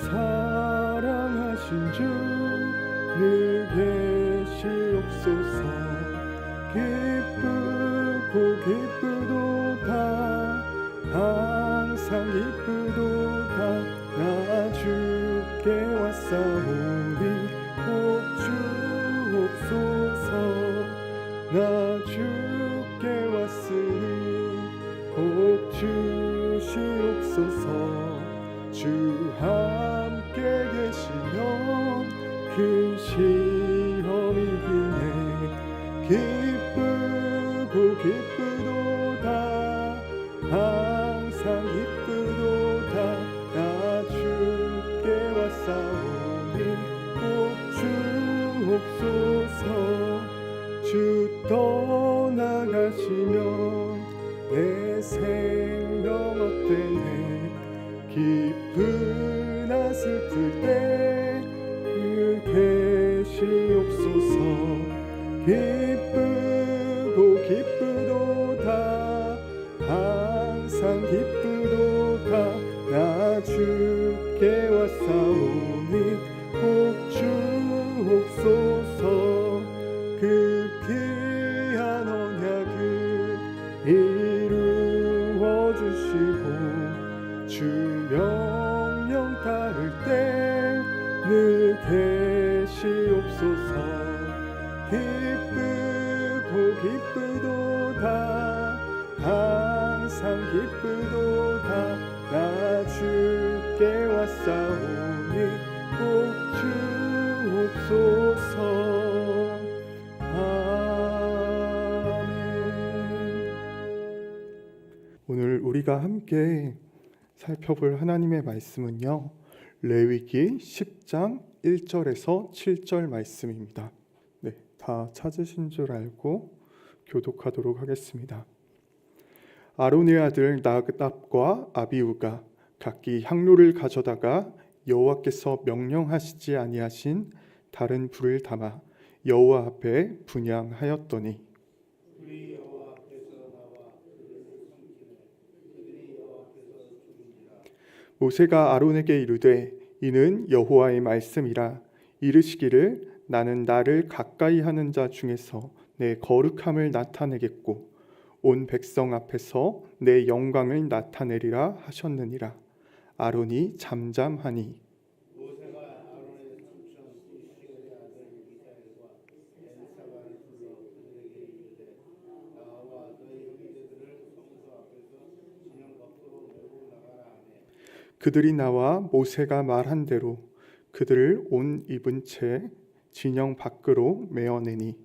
사랑하신 주 늘 계시옵소서. 기쁘고 기쁘도다 항상 기쁘도다 나 주께 왔사오니 복 주옵소서. 나 주께 왔으니 복 주시옵소서. 주 함께 계시면 큰 시험이기네. 기쁘고 기쁘도다 항상 기쁘도다 나 주께 왔사오니 복 주옵소서. 주 떠나가시면 내 생명 헛되네. 기쁘나 슬플 때 계시옵소서. 기쁘고 기쁘도다 항상 기쁘도다 나 주께 왔사오니 복 주옵소서. 그 귀한 언약을 이루어 주시고 주 명령 따를 때 늘 계시옵소서. 기쁘고 기쁘도다 항상 기쁘도다 나 주께 왔사오니 복 주옵소서. 오늘 우리가 함께 살펴볼 하나님의 말씀은요, 레위기 10장 1절에서 7절 말씀입니다. 네, 다 찾으신 줄 알고 교독하도록 하겠습니다. 아론의 아들 나답과 아비후가 각기 향로를 가져다가 여호와께서 명령하시지 아니하신 다른 불을 담아 여호와 앞에 분향하였더니 모세가 아론에게 이르되 이는 여호와의 말씀이라. 이르시기를 나는 나를 가까이 하는 자 중에서 내 거룩함을 나타내겠고 온 백성 앞에서 내 영광을 나타내리라 하셨느니라. 아론이 잠잠하니 그들이 나와 모세가 말한 대로 그들을 옷 입은 채 진영 밖으로 메어내니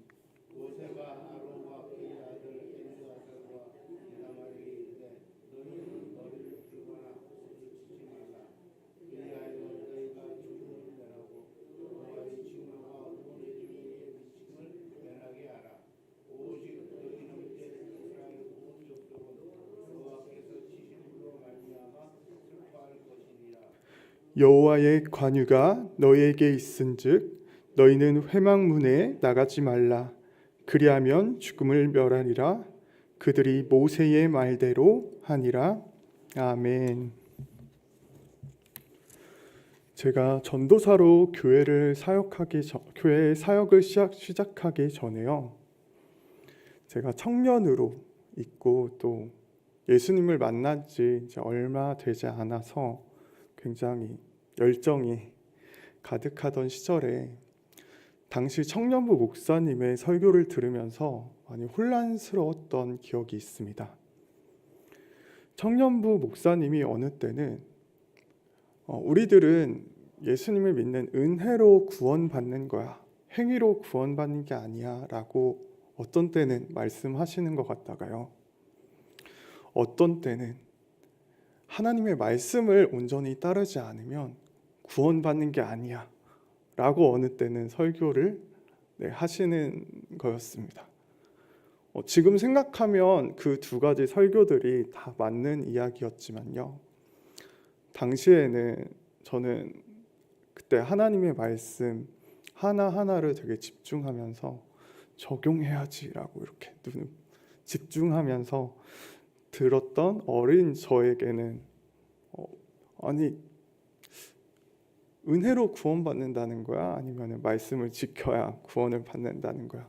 여호와의 관유가 너희에게 있은즉 너희는 회막문에 나가지 말라. 그리하면 죽음을 멸하리라. 그들이 모세의 말대로 하니라. 아멘. 제가 전도사로 교회 사역을 시작하기 전에요, 제가 청년으로 있고 또 예수님을 만난 지 이제 얼마 되지 않아서 굉장히 열정이 가득하던 시절에 당시 청년부 목사님의 설교를 들으면서 많이 혼란스러웠던 기억이 있습니다. 청년부 목사님이 어느 때는 우리들은 예수님을 믿는 은혜로 구원받는 거야, 행위로 구원받는 게 아니야 라고 어떤 때는 말씀하시는 것 같다가요, 어떤 때는 하나님의 말씀을 온전히 따르지 않으면 구원받는 게 아니야 라고 어느 때는 설교를 하시는 거였습니다. 지금 생각하면 그 두 가지 설교들이 다 맞는 이야기였지만요, 당시에는 저는 그때 하나님의 말씀 하나하나를 되게 집중하면서 적용해야지라고 이렇게 집중하면서 들었던 어린 저에게는 아니 은혜로 구원받는다는 거야? 아니면 말씀을 지켜야 구원을 받는다는 거야?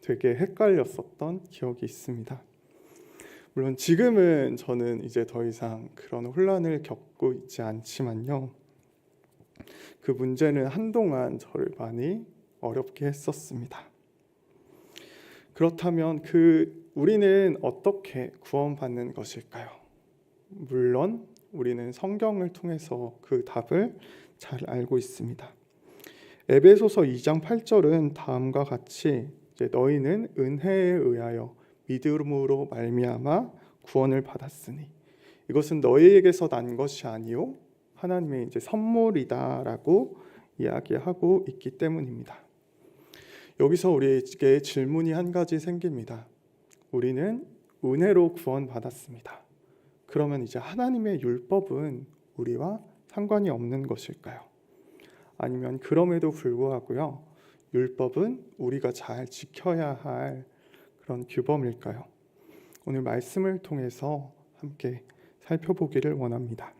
되게 헷갈렸었던 기억이 있습니다. 물론 지금은 저는 이제 더 이상 그런 혼란을 겪고 있지 않지만요. 그 문제는 한동안 저를 많이 어렵게 했었습니다. 그렇다면 우리는 어떻게 구원받는 것일까요? 물론 우리는 성경을 통해서 그 답을 잘 알고 있습니다. 에베소서 2장 8절은 다음과 같이 이제 너희는 은혜에 의하여 믿음으로 말미암아 구원을 받았으니 이것은 너희에게서 난 것이 아니요 하나님의 이제 선물이다라고 이야기하고 있기 때문입니다. 여기서 우리에게 질문이 한 가지 생깁니다. 우리는 은혜로 구원받았습니다. 그러면 이제 하나님의 율법은 우리와 상관이 없는 것일까요? 아니면 그럼에도 불구하고요, 율법은 우리가 잘 지켜야 할 그런 규범일까요? 오늘 말씀을 통해서 함께 살펴보기를 원합니다.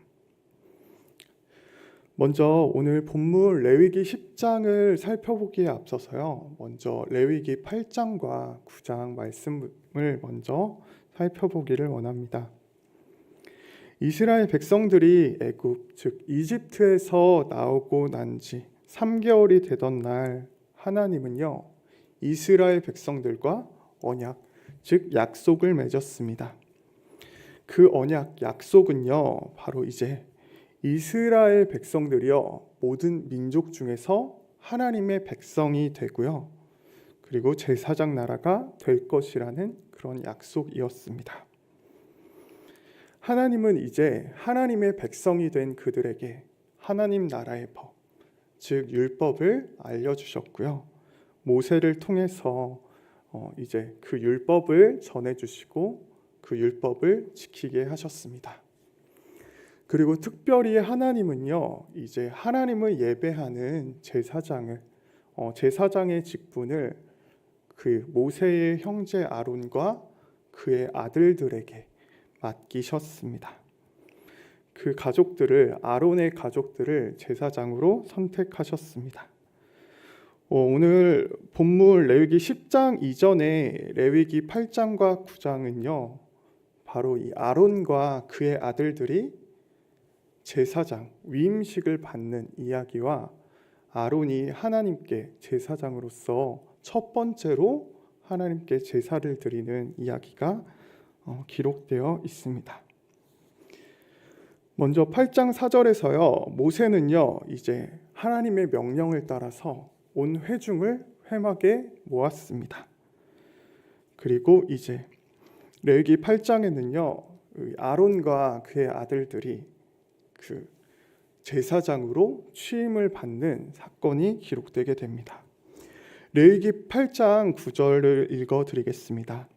먼저 오늘 본문 레위기 10장을 살펴보기에 앞서서요, 먼저 레위기 8장과 9장 말씀을 먼저 살펴보기를 원합니다. 이스라엘 백성들이 애굽, 즉 이집트에서 나오고 난 지 3개월이 되던 날 하나님은요, 이스라엘 백성들과 언약, 즉 약속을 맺었습니다. 그 언약, 약속은요, 바로 이제 이스라엘 백성들이요, 모든 민족 중에서 하나님의 백성이 되고요, 그리고 제사장 나라가 될 것이라는 그런 약속이었습니다. 하나님은 이제 하나님의 백성이 된 그들에게 하나님 나라의 법, 즉 율법을 알려주셨고요, 모세를 통해서 이제 그 율법을 전해주시고 그 율법을 지키게 하셨습니다. 그리고 특별히 하나님은요, 이제 하나님을 예배하는 제사장의 직분을 그 모세의 형제 아론과 그의 아들들에게 맡기셨습니다. 그 아론의 가족들을 제사장으로 선택하셨습니다. 오늘 본문 레위기 10장 이전에 레위기 8장과 9장은요, 바로 이 아론과 그의 아들들이 제사장 위임식을 받는 이야기와 아론이 하나님께 제사장으로서 첫 번째로 하나님께 제사를 드리는 이야기가 기록되어 있습니다. 먼저 8장 4절에서요, 모세는요, 이제 하나님의 명령을 따라서 온 회중을 회막에 모았습니다. 그리고 이제 레위기 8장에는요, 아론과 그의 아들들이 그 제사장으로 취임을 받는 사건이 기록되게 됩니다. 레위기 8장 9절을 읽어드리겠습니다.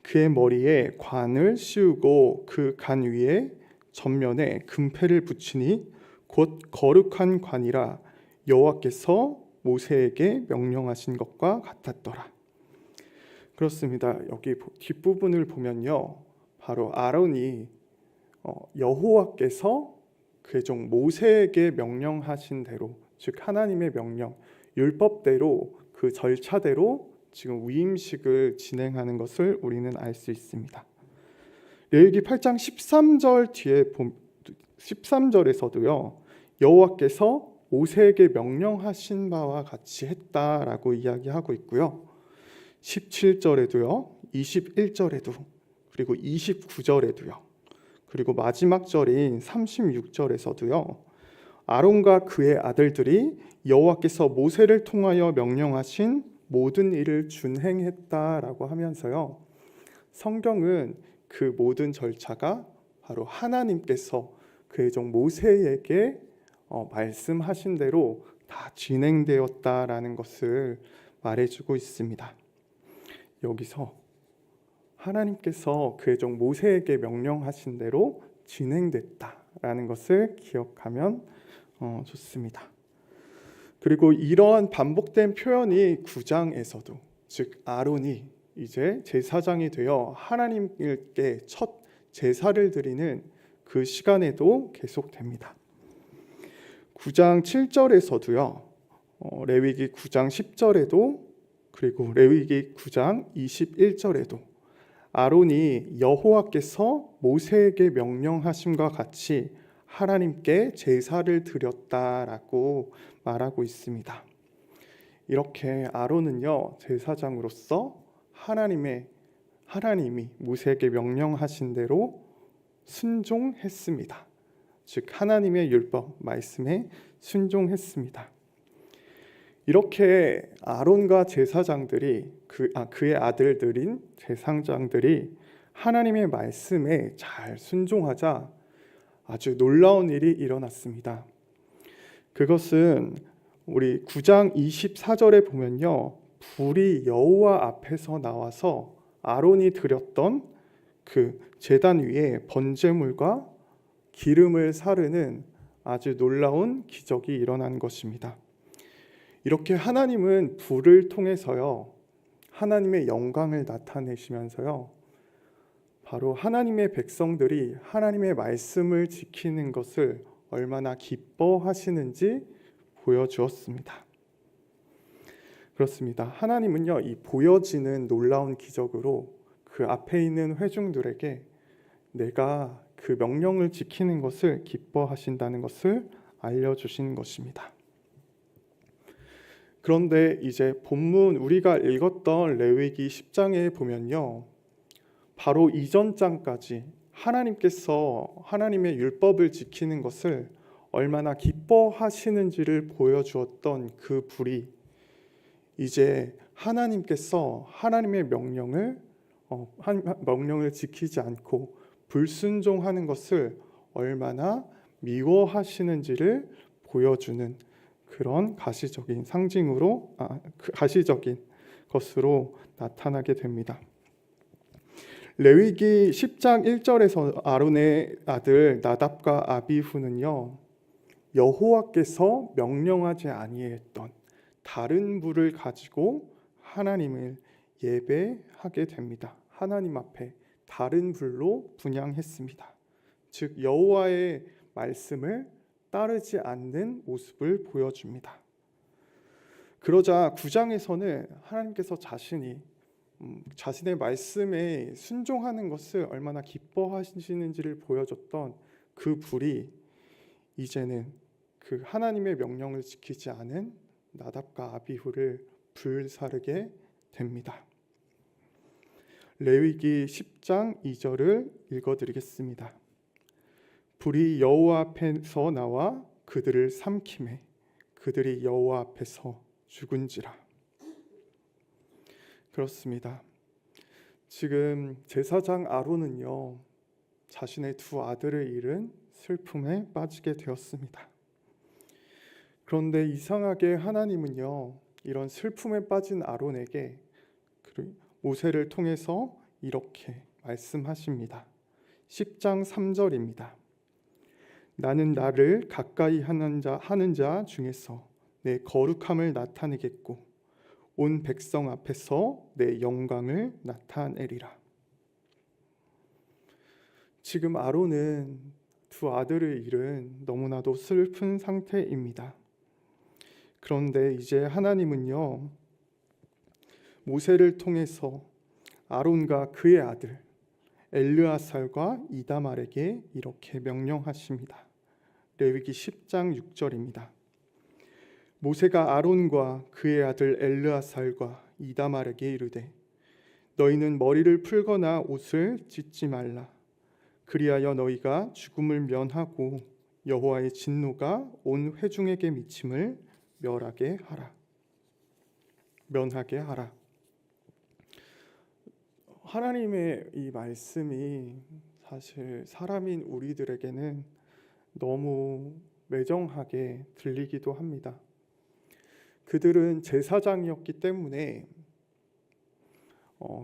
그의 머리에 관을 씌우고 그 관 위에 전면에 금패를 붙이니 곧 거룩한 관이라 여호와께서 모세에게 명령하신 것과 같았더라. 그렇습니다. 여기 뒷부분을 보면요, 바로 아론이 여호와께서 그의 종 모세에게 명령하신 대로, 즉 하나님의 명령, 율법대로 그 절차대로 지금 위임식을 진행하는 것을 우리는 알 수 있습니다. 레위기 8장 13절 뒤에 13절에서도요, 여호와께서 모세에게 명령하신 바와 같이 했다라고 이야기하고 있고요, 17절에도요, 21절에도, 그리고 29절에도요, 그리고 마지막 절인 36절에서도요, 아론과 그의 아들들이 여호와께서 모세를 통하여 명령하신 모든 일을 준행했다라고 하면서요, 성경은 그 모든 절차가 바로 하나님께서 그의 종 모세에게 말씀하신 대로 다 진행되었다라는 것을 말해주고 있습니다. 여기서 하나님께서 그의 종 모세에게 명령하신 대로 진행됐다라는 것을 기억하면 좋습니다. 그리고 이러한 반복된 표현이 9장에서도, 즉 아론이 이제 제사장이 되어 하나님께 첫 제사를 드리는 그 시간에도 계속됩니다. 9장 7절에서도요. 레위기 9장 10절에도 그리고 레위기 9장 21절에도 아론이 여호와께서 모세에게 명령하심과 같이 하나님께 제사를 드렸다라고 말하고 있습니다. 이렇게 아론은요, 제사장으로서 하나님이 모세에게 명령하신 대로 순종했습니다. 즉 하나님의 율법 말씀에 순종했습니다. 이렇게 아론과 제사장들이 그의 아들들인 제사장들이 하나님의 말씀에 잘 순종하자 아주 놀라운 일이 일어났습니다. 그것은 우리 9장 24절에 보면요, 불이 여호와 앞에서 나와서 아론이 드렸던 그 제단 위에 번제물과 기름을 사르는 아주 놀라운 기적이 일어난 것입니다. 이렇게 하나님은 불을 통해서요, 하나님의 영광을 나타내시면서요, 바로 하나님의 백성들이 하나님의 말씀을 지키는 것을 얼마나 기뻐하시는지 보여주었습니다. 그렇습니다. 하나님은요, 이 보여지는 놀라운 기적으로 그 앞에 있는 회중들에게 내가 그 명령을 지키는 것을 기뻐하신다는 것을 알려주신 것입니다. 그런데 이제 본문 우리가 읽었던 레위기 10장에 보면요, 바로 이전 장까지 하나님께서 하나님의 율법을 지키는 것을 얼마나 기뻐하시는지를 보여주었던 그 불이 이제 하나님께서 하나님의 명령을 지키지 않고 불순종하는 것을 얼마나 미워하시는지를 보여주는 그런 가시적인 가시적인 것으로 나타나게 됩니다. 레위기 10장 1절에서 아론의 아들 나답과 아비후는요, 여호와께서 명령하지 아니했던 다른 불을 가지고 하나님을 예배하게 됩니다. 하나님 앞에 다른 불로 분향했습니다. 즉 여호와의 말씀을 따르지 않는 모습을 보여줍니다. 그러자 9장에서는 하나님께서 자신의 말씀에 순종하는 것을 얼마나 기뻐하시는지를 보여줬던 그 불이 이제는 그 하나님의 명령을 지키지 않은 나답과 아비후를 불사르게 됩니다. 레위기 10장 2절을 읽어드리겠습니다. 불이 여호와 앞에서 나와 그들을 삼키매 그들이 여호와 앞에서 죽은지라. 그렇습니다. 지금 제사장 아론은요, 자신의 두 아들을 잃은 슬픔에 빠지게 되었습니다. 그런데 이상하게 하나님은요, 이런 슬픔에 빠진 아론에게 모세를 통해서 이렇게 말씀하십니다. 10장 3절입니다. 나는 나를 가까이 하는 자 중에서 내 거룩함을 나타내겠고 온 백성 앞에서 내 영광을 나타내리라. 지금 아론은 두 아들을 잃은 너무나도 슬픈 상태입니다. 그런데 이제 하나님은요, 모세를 통해서 아론과 그의 아들 엘르아살과 이다말에게 이렇게 명령하십니다. 레위기 10장 6절입니다. 모세가 아론과 그의 아들 엘르아살과 이다말에게 이르되 너희는 머리를 풀거나 옷을 찢지 말라. 그리하여 너희가 죽음을 면하고 여호와의 진노가 온 회중에게 미침을 면하게 하라. 하나님의 이 말씀이 사실 사람인 우리들에게는 너무 매정하게 들리기도 합니다. 그들은 제사장이었기 때문에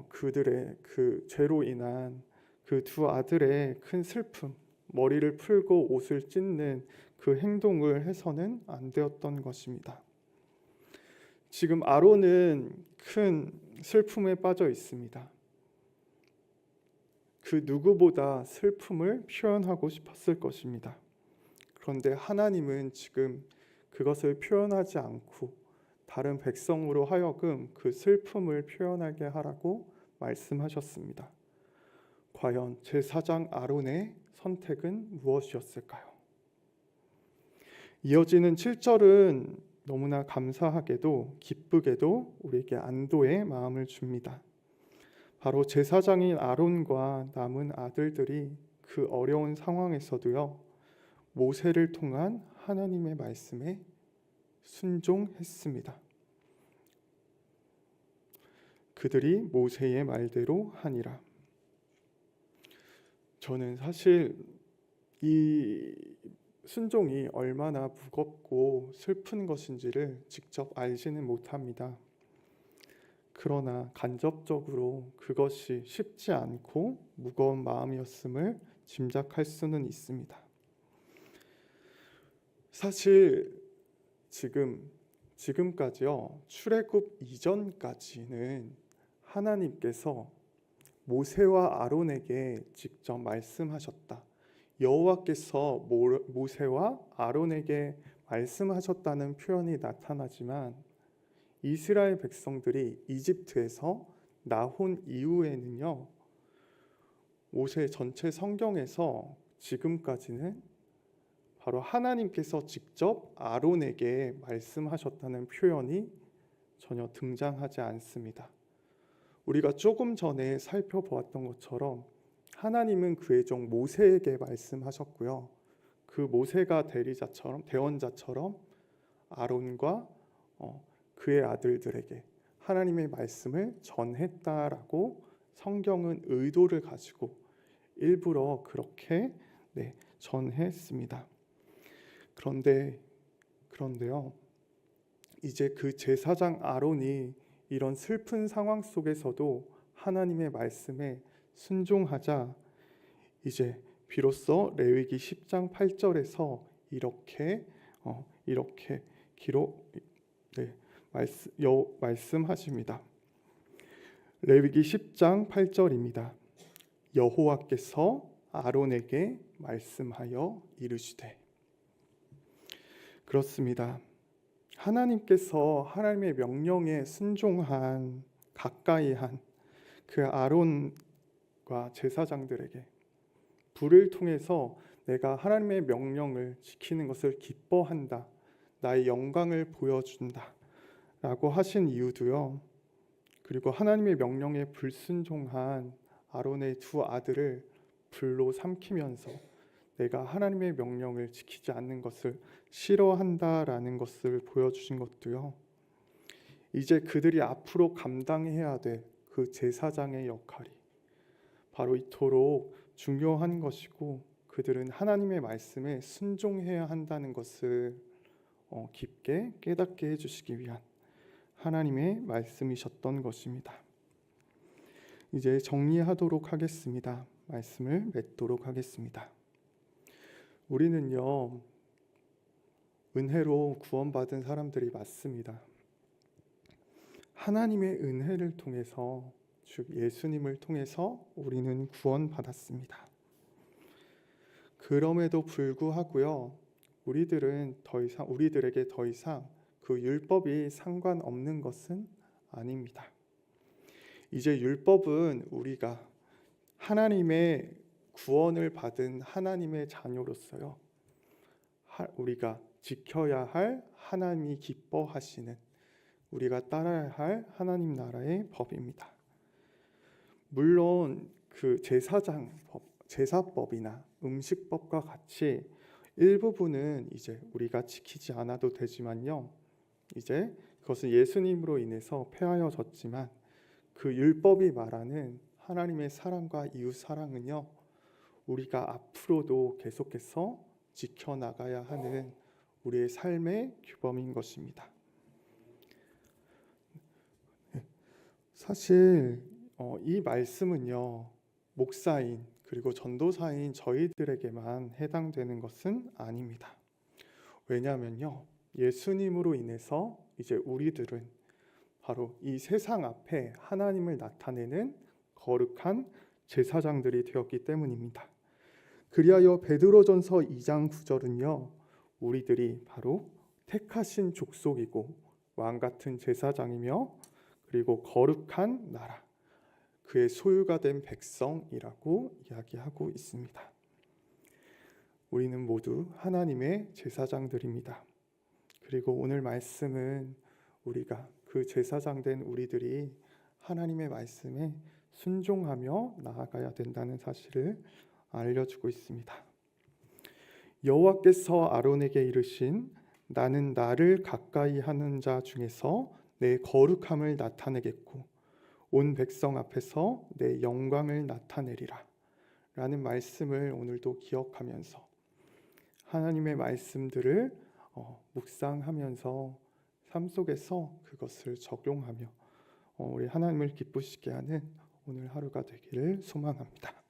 그들의 그 죄로 인한 그 두 아들의 큰 슬픔, 머리를 풀고 옷을 찢는 그 행동을 해서는 안 되었던 것입니다. 지금 아론은 큰 슬픔에 빠져 있습니다. 그 누구보다 슬픔을 표현하고 싶었을 것입니다. 그런데 하나님은 지금 그것을 표현하지 않고 다른 백성으로 하여금 그 슬픔을 표현하게 하라고 말씀하셨습니다. 과연 제사장 아론의 선택은 무엇이었을까요? 이어지는 7절은 너무나 감사하게도 기쁘게도 우리에게 안도의 마음을 줍니다. 바로 제사장인 아론과 남은 아들들이 그 어려운 상황에서도요, 모세를 통한 하나님의 말씀에 순종했습니다. 그들이 모세의 말대로 하니라. 저는 사실 이 순종이 얼마나 무겁고 슬픈 것인지를 직접 알지는 못합니다. 그러나 간접적으로 그것이 쉽지 않고 무거운 마음이었음을 짐작할 수는 있습니다. 사실 지금까지요, 출애굽 이전까지는 하나님께서 모세와 아론에게 직접 말씀하셨다. 여호와께서 모세와 아론에게 말씀하셨다는 표현이 나타나지만 이스라엘 백성들이 이집트에서 나온 이후에는요, 모세 전체 성경에서 지금까지는 바로 하나님께서 직접 아론에게 말씀하셨다는 표현이 전혀 등장하지 않습니다. 우리가 조금 전에 살펴보았던 것처럼 하나님은 그의 종 모세에게 말씀하셨고요, 그 모세가 대언자처럼 아론과 그의 아들들에게 하나님의 말씀을 전했다라고 성경은 의도를 가지고 일부러 그렇게 전했습니다. 그런데요, 이제 그 제사장 아론이 이런 슬픈 상황 속에서도 하나님의 말씀에 순종하자 이제 비로소 레위기 10장 8절에서 이렇게 말씀하십니다. 레위기 10장 8절입니다. 여호와께서 아론에게 말씀하여 이르시되. 그렇습니다. 하나님께서 하나님의 명령에 순종한 가까이 한 그 아론과 제사장들에게 불을 통해서 내가 하나님의 명령을 지키는 것을 기뻐한다, 나의 영광을 보여준다 라고 하신 이유도요, 그리고 하나님의 명령에 불순종한 아론의 두 아들을 불로 삼키면서 내가 하나님의 명령을 지키지 않는 것을 싫어한다라는 것을 보여주신 것도요, 이제 그들이 앞으로 감당해야 될 그 제사장의 역할이 바로 이토록 중요한 것이고 그들은 하나님의 말씀에 순종해야 한다는 것을 깊게 깨닫게 해주시기 위한 하나님의 말씀이셨던 것입니다. 이제 정리하도록 하겠습니다. 말씀을 맺도록 하겠습니다. 우리는요, 은혜로 구원받은 사람들이 맞습니다. 하나님의 은혜를 통해서, 즉 예수님을 통해서 우리는 구원받았습니다. 그럼에도 불구하고요, 우리들에게 더 이상 그 율법이 상관없는 것은 아닙니다. 이제 율법은 우리가 하나님의 구원을 받은 하나님의 자녀로서요, 우리가 지켜야 할 하나님이 기뻐하시는, 우리가 따라야 할 하나님 나라의 법입니다. 물론 그 제사법이나 음식법과 같이 일부분은 이제 우리가 지키지 않아도 되지만요, 이제 그것은 예수님으로 인해서 폐하여졌지만 그 율법이 말하는 하나님의 사랑과 이웃 사랑은요, 우리가 앞으로도 계속해서 지켜나가야 하는 우리의 삶의 규범인 것입니다. 사실 이 말씀은요, 목사인 그리고 전도사인 저희들에게만 해당되는 것은 아닙니다. 왜냐하면요, 예수님으로 인해서 이제 우리들은 바로 이 세상 앞에 하나님을 나타내는 거룩한 제사장들이 되었기 때문입니다. 그리하여 베드로전서 2장 9절은요, 우리들이 바로 택하신 족속이고 왕 같은 제사장이며 그리고 거룩한 나라, 그의 소유가 된 백성이라고 이야기하고 있습니다. 우리는 모두 하나님의 제사장들입니다. 그리고 오늘 말씀은 우리가 그 제사장 된 우리들이 하나님의 말씀에 순종하며 나아가야 된다는 사실을 알려주고 있습니다. 여호와께서 아론에게 이르신 나는 나를 가까이 하는 자 중에서 내 거룩함을 나타내겠고 온 백성 앞에서 내 영광을 나타내리라 라는 말씀을 오늘도 기억하면서 하나님의 말씀들을 묵상하면서 삶 속에서 그것을 적용하며 우리 하나님을 기쁘시게 하는 오늘 하루가 되기를 소망합니다.